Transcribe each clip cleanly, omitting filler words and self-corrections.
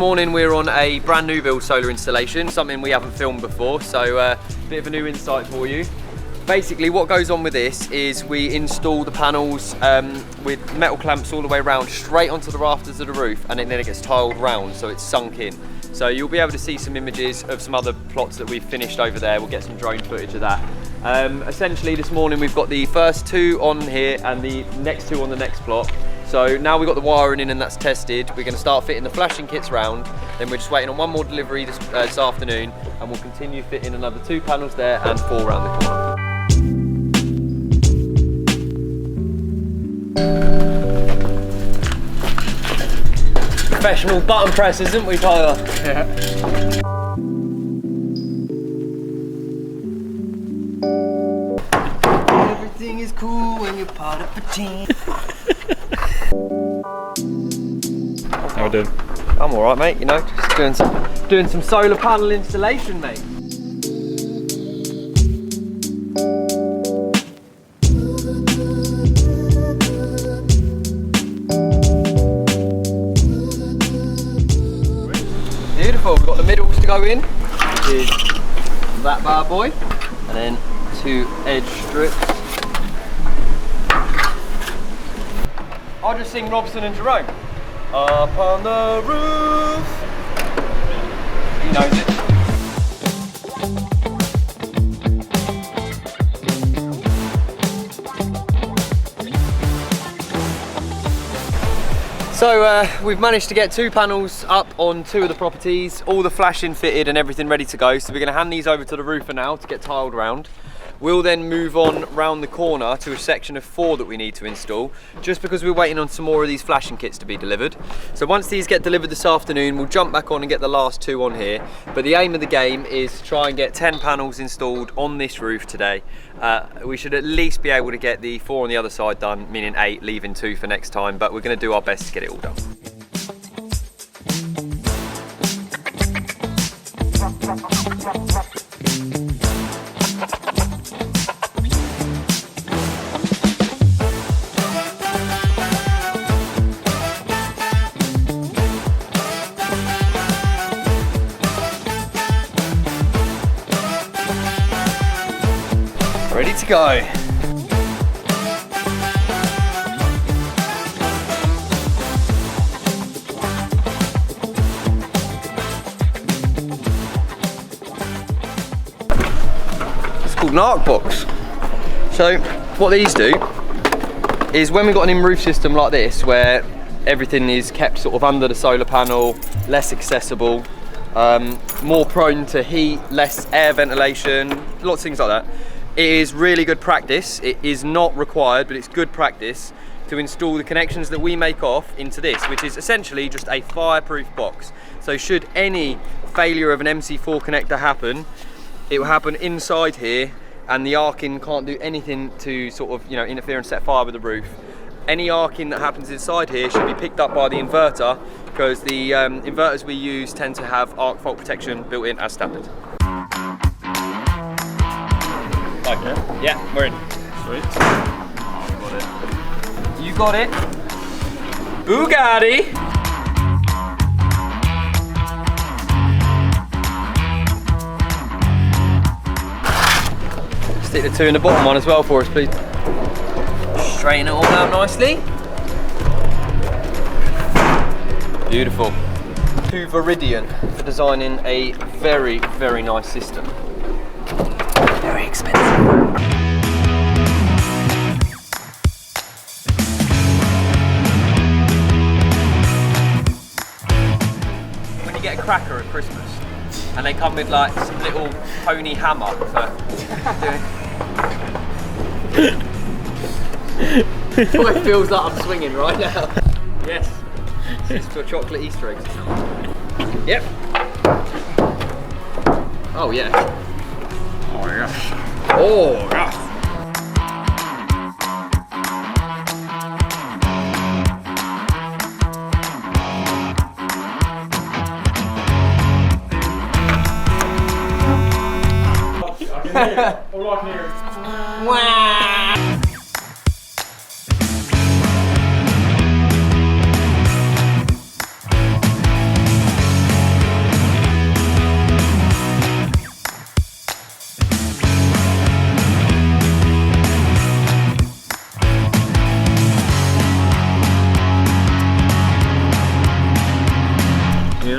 morning we're on a brand new build solar installation, something we haven't filmed before, so a bit of a new insight for you. Basically what goes on with this is we install the panels with metal clamps all the way around straight onto the rafters of the roof, and then it gets tiled round so it's sunk in. So you'll be able to see some images of some other plots that we've finished over there. We'll get some drone footage of that. Essentially this morning we've got the first two on here and the next two on the next plot. So now we've got the wiring in and that's tested. We're going to start fitting the flashing kits round. Then we're just waiting on one more delivery this afternoon, and we'll continue fitting another 2 panels there and 4 around the corner. Professional button press, isn't we, Tyler? Yeah. Everything is cool when you're part of a team. How we doing? I'm alright, mate, you know, just doing some solar panel installation, mate. Beautiful, we've got the middles to go in, which is that bad boy, and then 2 edge strips. I'll just sing Robson and Jerome. Up on the roof. He knows it. So we've managed to get 2 panels up on 2 of the properties, all the flashing fitted and everything ready to go. So we're going to hand these over to the roofer now to get tiled round. We'll then move on round the corner to a section of 4 that we need to install, just because we're waiting on some more of these flashing kits to be delivered. So once these get delivered this afternoon, we'll jump back on and get the last 2 on here. But the aim of the game is to try and get 10 panels installed on this roof today. We should at least be able to get the 4 on the other side done, meaning 8, leaving 2 for next time, but we're going to do our best to get it all done. Ready to go. It's called an arc box. So what these do is, when we've got an in-roof system like this, where everything is kept sort of under the solar panel, less accessible, more prone to heat, less air ventilation, lots of things like that. It is really good practice. It is not required, but it's good practice to install the connections that we make off into this, which is essentially just a fireproof box. So should any failure of an MC4 connector happen, it will happen inside here, and the arcing can't do anything to sort of, you know, interfere and set fire with the roof. Any arcing that happens inside here should be picked up by the inverter, because the inverters we use tend to have arc fault protection built in as standard. Okay. Yeah, we're in. Sweet. Oh, you got it. Bugatti. Stick the 2 in the bottom one as well for us, please. Straighten it all out nicely. Beautiful. To Viridian for designing a very, very nice system. Very expensive. When you get a cracker at Christmas and they come with like some little pony hammer for doing. Boy, it feels like I'm swinging right now. Yes, this is for chocolate Easter eggs. Yep. Oh yeah. Oh yes. Oh yes. I can hear it. All I can hear is Wow.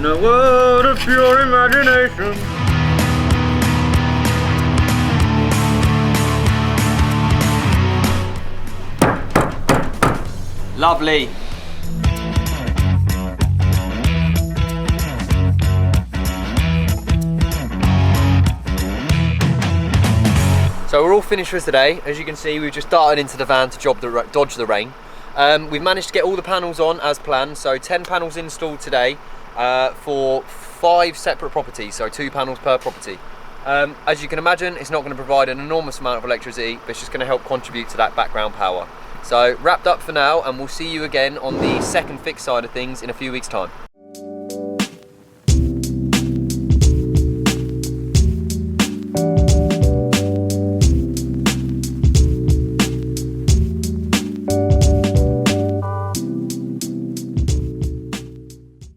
In a world of pure imagination. Lovely. So we're all finished for today. As you can see, we've just darted into the van to dodge the rain. We've managed to get all the panels on as planned. So 10 panels installed today for 5 separate properties, so 2 panels per property. As you can imagine, it's not going to provide an enormous amount of electricity, but it's just going to help contribute to that background power. So wrapped up for now, and we'll see you again on the second fix side of things in a few weeks' time.